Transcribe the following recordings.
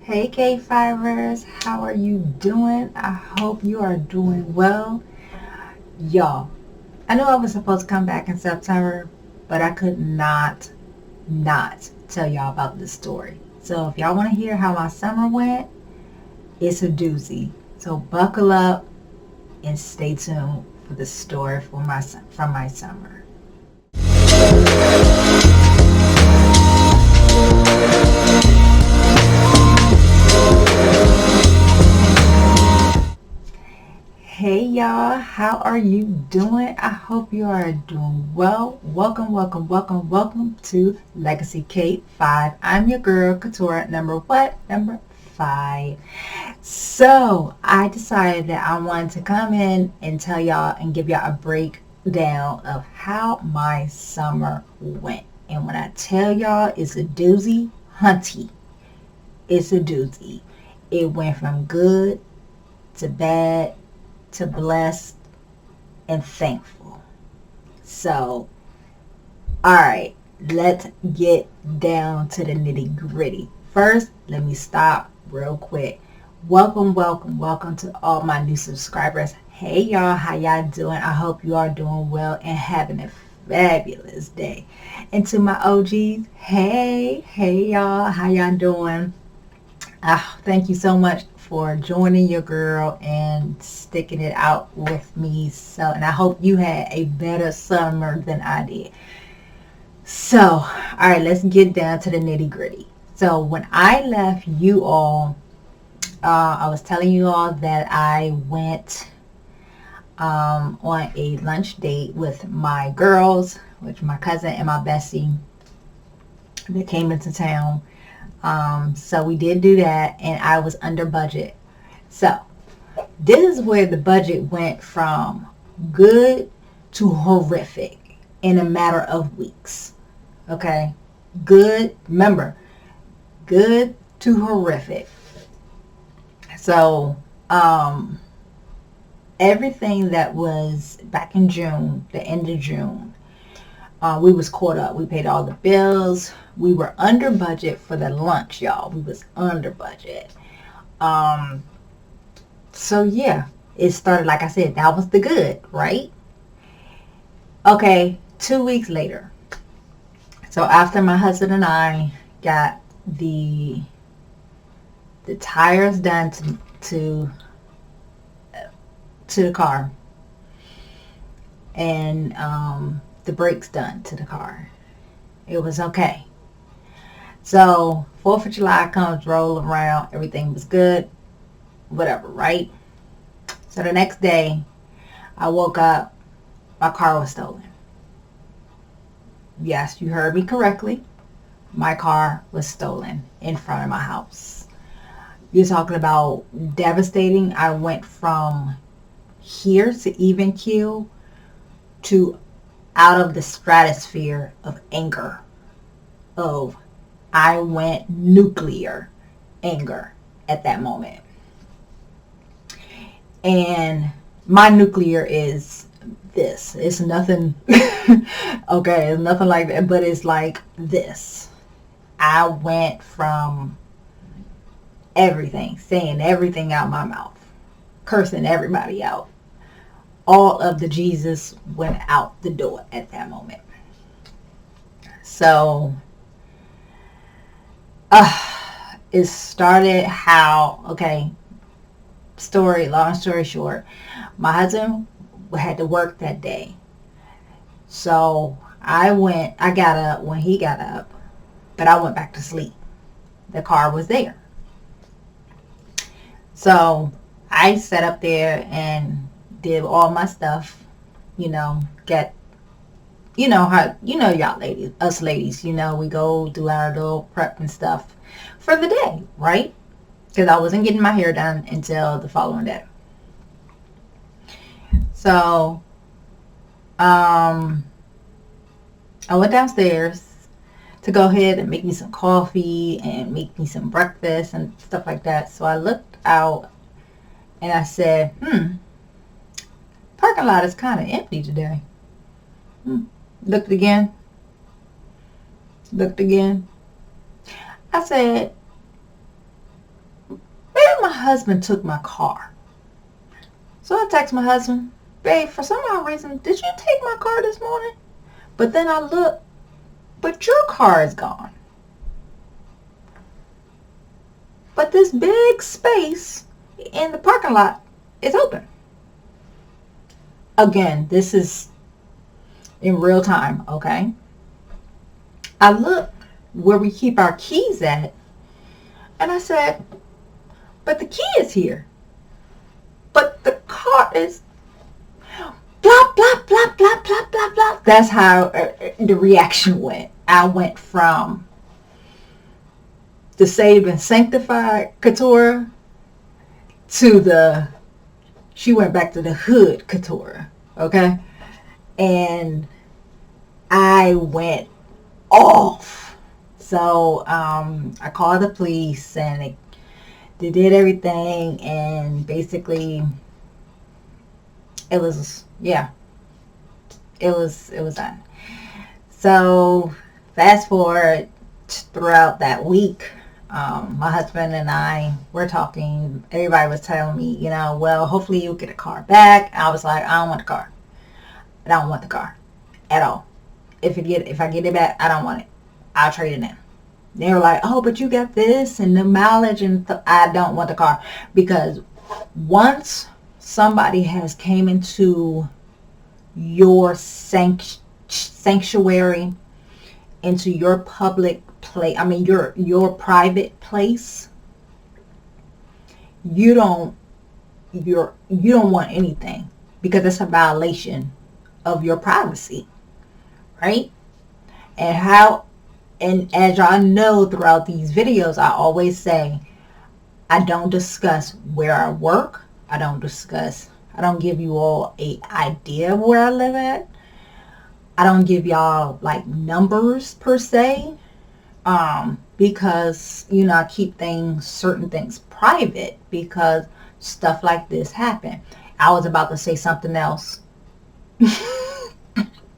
Hey K5ers, how are you doing? I hope you are doing well. Y'all, I know I was supposed to come back in September, but I could not tell y'all about this story. So if y'all want to hear how my summer went, it's a doozy. So buckle up and stay tuned for the story from my summer. Hey y'all, how are you doing? I hope you are doing well. Welcome to Legacy Kate 5. I'm your girl, Couture, number what? Number 5. So I decided that I wanted to come in and tell y'all and give y'all a breakdown of how my summer went. And when I tell y'all it's a doozy, hunty, it's a doozy. It went from good to bad to blessed and thankful. So, alright, let's get down to the nitty gritty. First, let me stop real quick. Welcome to all my new subscribers. Hey y'all, how y'all doing? I hope you are doing well and having a fabulous day. And to my OGs, hey y'all, how y'all doing? Thank you so much for joining your girl and sticking it out with me. And I hope you had a better summer than I did. So, all right, let's get down to the nitty gritty. So when I left you all, I was telling you all that I went on a lunch date with my girls, which my cousin and my bestie that came into town. So we did do that, and I was under budget. So this is where the budget went from good to horrific in a matter of weeks. Okay, good. Remember, good to horrific. So everything that was back in June, the end of June, we was caught up. We paid all the bills. We were under budget for the lunch, y'all. We was under budget. So yeah, it started, like I said, that was the good, right? Okay, 2 weeks later. So after my husband and I got the tires done to the car, and the brakes done to the car, it was okay. So 4th of July comes, roll around, everything was good, whatever, right? So the next day, I woke up, my car was stolen. Yes, you heard me correctly. My car was stolen in front of my house. You're talking about devastating. I went from here to even keel to out of the stratosphere of anger. I went nuclear anger at that moment. And my nuclear is this. It's nothing, okay, it's nothing like that, but it's like this. I went from everything, saying everything out my mouth, cursing everybody out. All of the Jesus went out the door at that moment. So, it started how, okay, long story short, my husband had to work that day. So I got up when he got up, but I went back to sleep. The car was there. So I sat up there and did all my stuff, get, how, y'all ladies, us ladies, we go do our little prep and stuff for the day, right? Because I wasn't getting my hair done until the following day. So, I went downstairs to go ahead and make me some coffee and make me some breakfast and stuff like that. So I looked out and I said, parking lot is kind of empty today. Looked again. I said, my husband took my car. So I text my husband, babe, for some odd reason, did you take my car this morning? But then I look, but your car is gone. But this big space in the parking lot is open. Again, this is in real time, okay? I look where we keep our keys at, and I said, but the key is here. But the car is blah, blah, blah, blah, blah, blah, blah. That's how the reaction went. I went from the saved and sanctified Keturah to she went back to the hood Keturah, okay? And I went off. So I called the police, and they did everything, and basically it was done. So fast forward throughout that week, my husband and I were talking. Everybody was telling me, well, hopefully you'll get a car back. I was like, I don't want the car. I don't want the car at all. If I get it back, I don't want it. I'll trade it in. They were like, oh, but you got this and the mileage, and I don't want the car, because once somebody has came into your sanctuary, into your public place, your private place, you don't want anything, because it's a violation of your privacy, right? And as y'all know, throughout these videos, I always say, I don't discuss where I work. I don't give you all an idea of where I live at. I don't give y'all like numbers per se, because, I keep certain things private, because stuff like this happen. I was about to say something else.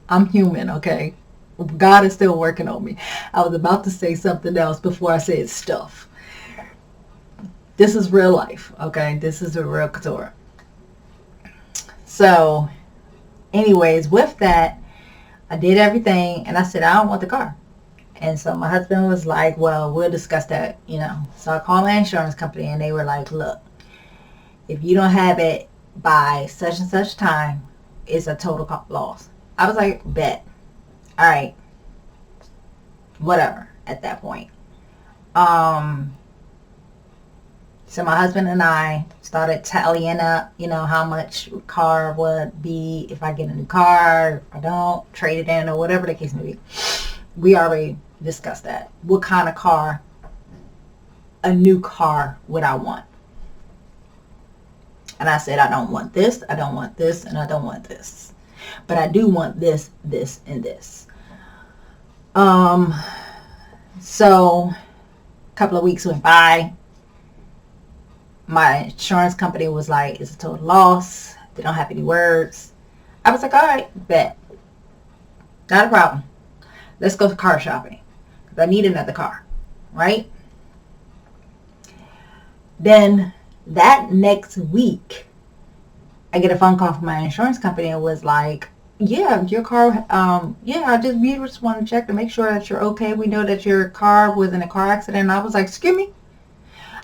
I'm human, okay? God is still working on me. I was about to say something else before I said stuff. This is real life, okay? This is a real Keturah. So, anyways, with that, I did everything, and I said, I don't want the car. And so my husband was like, well, we'll discuss that, So I called my insurance company, and they were like, look, if you don't have it by such and such time, it's a total loss. I was like, bet. All right, whatever at that point. So my husband and I started tallying up, how much car would be if I get a new car, if I don't, trade it in, or whatever the case may be. We already discussed that. What kind of car, a new car, would I want? And I said, I don't want this, I don't want this, and I don't want this. But I do want this, this, and this. So a couple of weeks went by. My insurance company was like, it's a total loss. They don't have any words. I was like, all right, bet. Not a problem. Let's go car shopping, because I need another car, right? Then that next week, I get a phone call from my insurance company, and was like, yeah, your car, we just want to check to make sure that you're okay. We know that your car was in a car accident. And I was like, excuse me?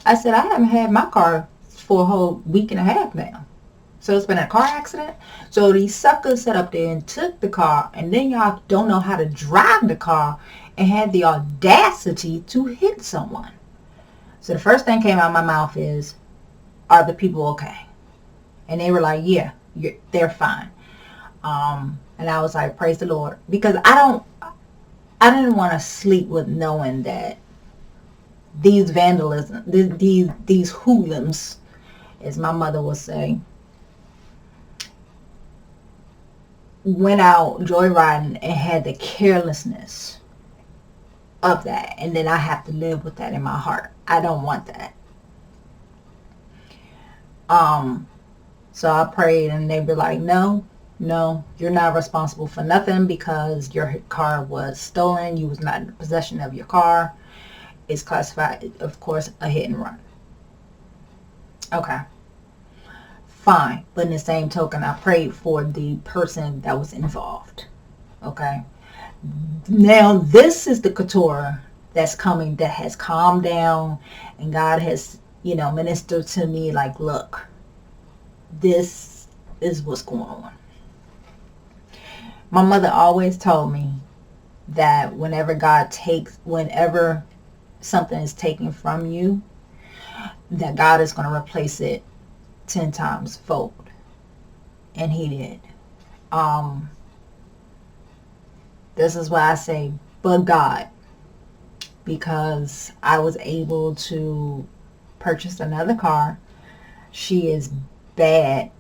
I said, I haven't had my car for a whole week and a half now. So it's been a car accident? So these suckers sat up there and took the car, and then y'all don't know how to drive the car, and had the audacity to hit someone. So the first thing came out of my mouth is, are the people okay? And they were like, yeah, they're fine. And I was like, praise the Lord, because I didn't want to sleep with knowing that these vandalism, these hoodlums, as my mother would say, went out joyriding and had the carelessness of that, and then I have to live with that in my heart. I don't want that. So I prayed, and they were like, no, you're not responsible for nothing, because your car was stolen. You was not in possession of your car. It's classified, of course, a hit and run. Okay. Fine. But in the same token, I prayed for the person that was involved. Okay. Now, this is the couture that's coming that has calmed down, and God has, ministered to me like, look, this is what's going on. My mother always told me that whenever something is taken from you, that God is going to replace it 10 times fold. And he did. This is why I say, but God, because I was able to purchase another car. She is bad.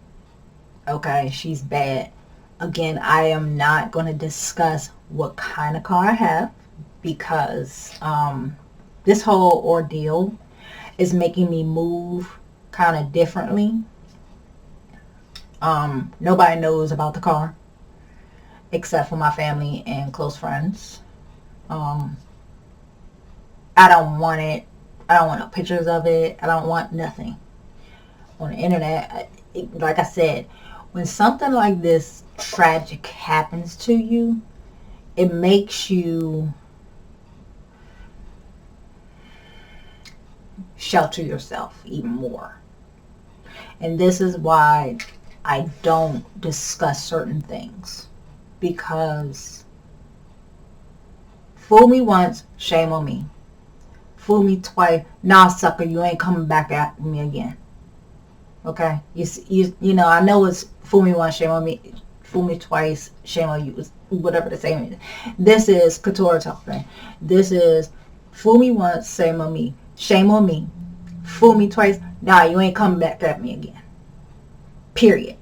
Okay, she's bad. Again, I am not going to discuss what kind of car I have, because this whole ordeal is making me move kind of differently. Nobody knows about the car except for my family and close friends. I don't want it. I don't want no pictures of it. I don't want nothing on the internet. Like I said, when something like this tragic happens to you, it makes you shelter yourself even more. And this is why I don't discuss certain things, because fool me once, shame on me. Fool me twice, nah, sucker, you ain't coming back at me again. Okay, you I know it's fool me once, shame on me. Fool me twice, shame on you. Whatever the same is. This is couture talking. This is fool me once, shame on me. Shame on me. Fool me twice, nah, you ain't coming back at me again. Period.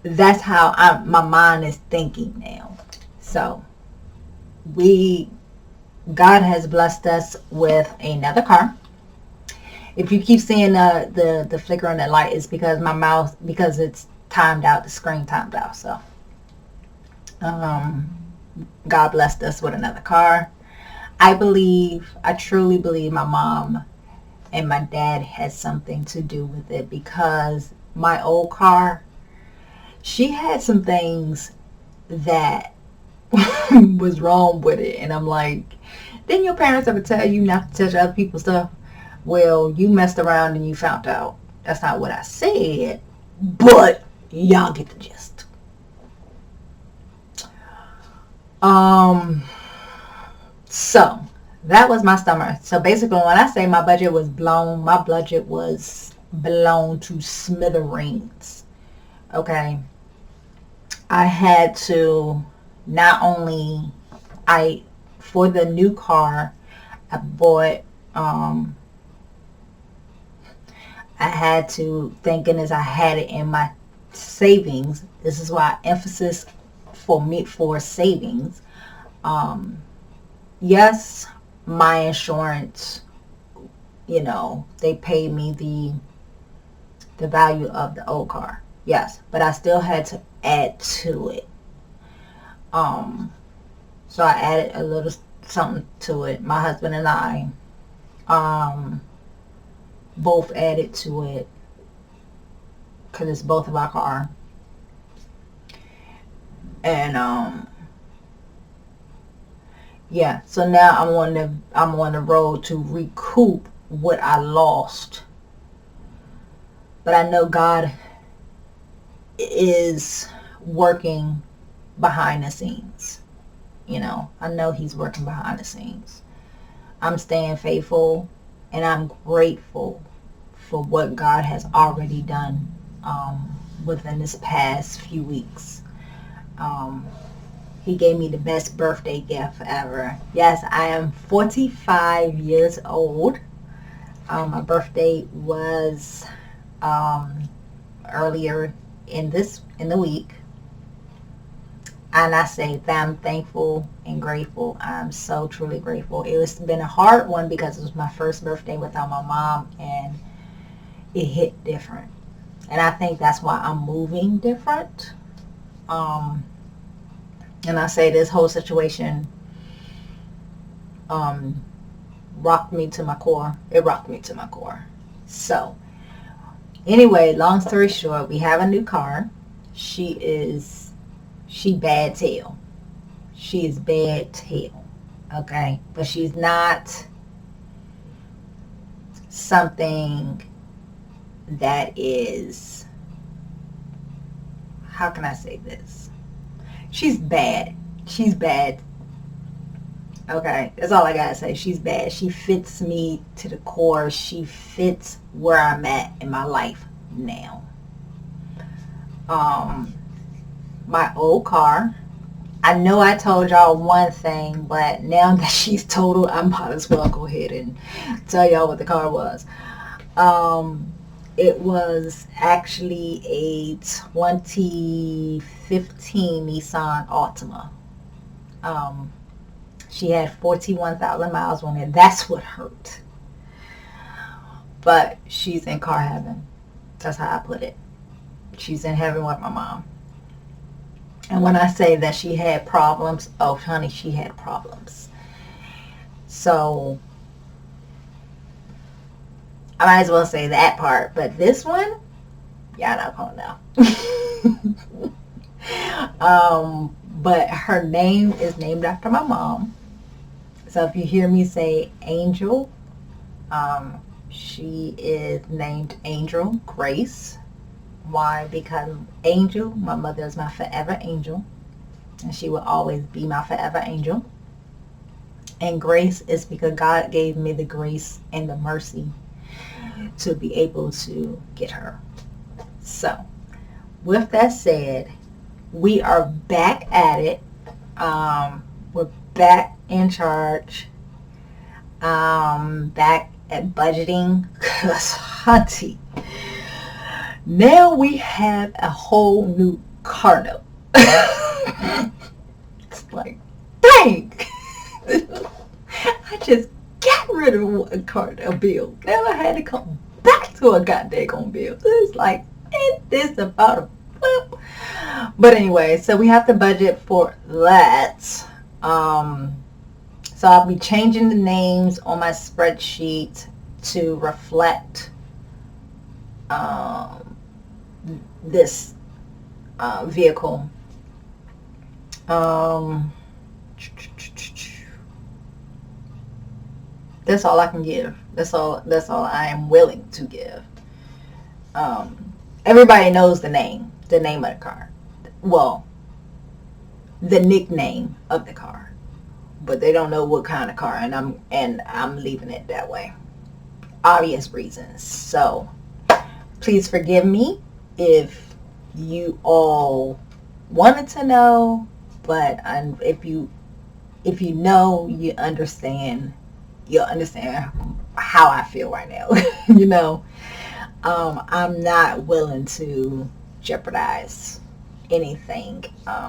That's how my mind is thinking now. So God has blessed us with another car. If you keep seeing the flicker on the light, it's because because it's timed out, the screen timed out. So God blessed us with another car. I truly believe my mom and my dad had something to do with it, because my old car, she had some things that was wrong with it. And I'm like, didn't your parents ever tell you not to touch other people's stuff? Well, you messed around and you found out. That's not what I said, but y'all get the gist. So that was my summer. So basically, when I say my budget was blown, my budget was blown to smithereens. Okay. I had to not only, for the new car, I bought, I had to, thank goodness I had it in my savings. This is why emphasis for savings. Yes, my insurance, they paid me the value of the old car. Yes, but I still had to add to it. So I added a little something to it. My husband and I both added to it, because it's both of our car. And yeah, so now I'm on the road to recoup what I lost. But I know God is working behind the scenes. I know he's working behind the scenes. I'm staying faithful, and I'm grateful for what God has already done within this past few weeks. He gave me the best birthday gift ever. Yes, I am 45 years old. My birthday was earlier in the week. And I say that I'm thankful and grateful. I'm so truly grateful. It's been a hard one, because it was my first birthday without my mom, and it hit different. And I think that's why I'm moving different. And I say this whole situation rocked me to my core. It rocked me to my core. So anyway, long story short, we have a new car. She bad tail. She is bad tail. Okay. But she's not something that is, how can I say this? She's bad. She's bad. Okay, that's all I gotta say. She's bad. She fits me to the core. She fits where I'm at in my life now. My old car, I know I told y'all one thing, but now that she's totaled, I might as well go ahead and tell y'all what the car was. It was actually a 2015 Nissan Altima. She had 41,000 miles on it. That's what hurt. But she's in car heaven. That's how I put it. She's in heaven with my mom. And when I say that she had problems, oh honey, she had problems. So I might as well say that part. But this one, y'all not gonna know. But her name is named after my mom. So if you hear me say Angel, she is named Angel Grace. Why? Because Angel, my mother, is my forever angel. And she will always be my forever angel. And Grace is because God gave me the grace and the mercy to be able to get her. So, with that said, we are back at it. We're back in charge. Back at budgeting. Because, hunty, now we have a whole new car note. It's like, dang. I just got rid of one car note bill. Now I had to come back to a goddamn bill. It's like, ain't this about a flip? But anyway, so we have to budget for that. So I'll be changing the names on my spreadsheet to reflect this vehicle. That's all I can give. That's all I am willing to give. Everybody knows the name of the car. Well, the nickname of the car, but they don't know what kind of car, and I'm leaving it that way. Obvious reasons. So please forgive me if you all wanted to know, but if you know, you understand. You'll understand how I feel right now. You know, I'm not willing to jeopardize anything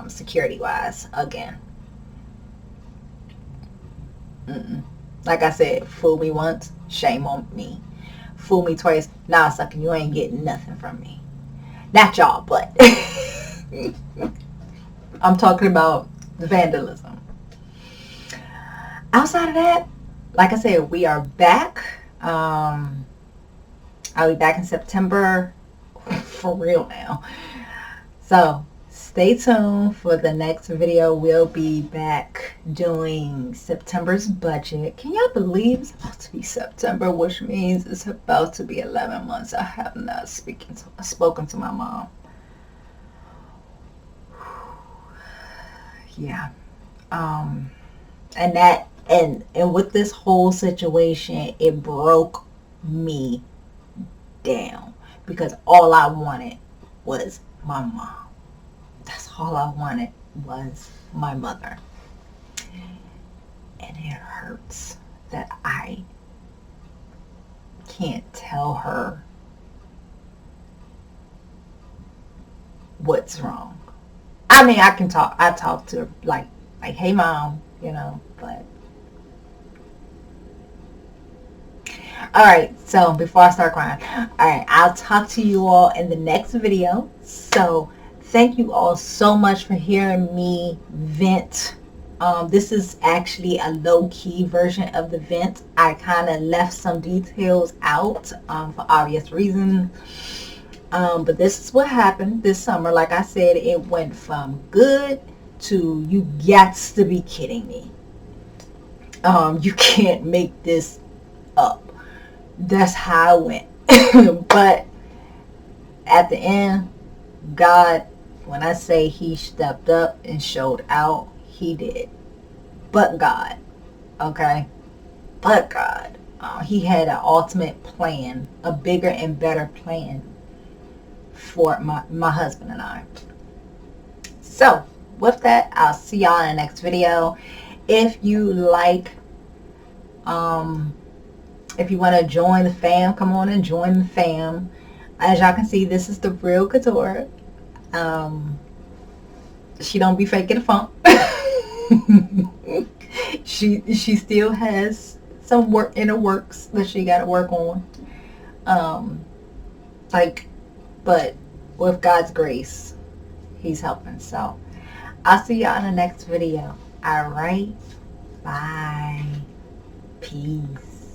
security wise again. Like I said, fool me once, shame on me. Fool me twice, nah sucker, you ain't getting nothing from me. Not y'all, but I'm talking about the vandalism. Outside of that, like I said, we are back. I'll be back in September for real now. So stay tuned for the next video. We'll be back doing September's budget. Can y'all believe it's about to be September, which means it's about to be 11 months. I have not spoken to my mom. Yeah. And with this whole situation, it broke me down because all I wanted was my mom. That's all I wanted was my mother. And it hurts that I can't tell her what's wrong. I mean, I talk to her like, hey mom, you know, but alright, so before I start crying, alright, I'll talk to you all in the next video. So thank you all so much for hearing me vent This is actually a low-key version of the vent. I kind of left some details out for obvious reasons. But this is what happened this summer. Like I said, it went from good to you gots to be kidding me. You can't make this up. That's how it went. But at the end, God, when I say he stepped up and showed out, he did. But God, okay? But God. He had an ultimate plan, a bigger and better plan for my husband and I. So, with that, I'll see y'all in the next video. If you like, if you want to join the fam, come on and join the fam. As y'all can see, this is the real Couture. She don't be faking the funk. she still has some work in the works that she got to work on. But with God's grace, he's helping. So I'll see y'all in the next video. All right, bye, peace.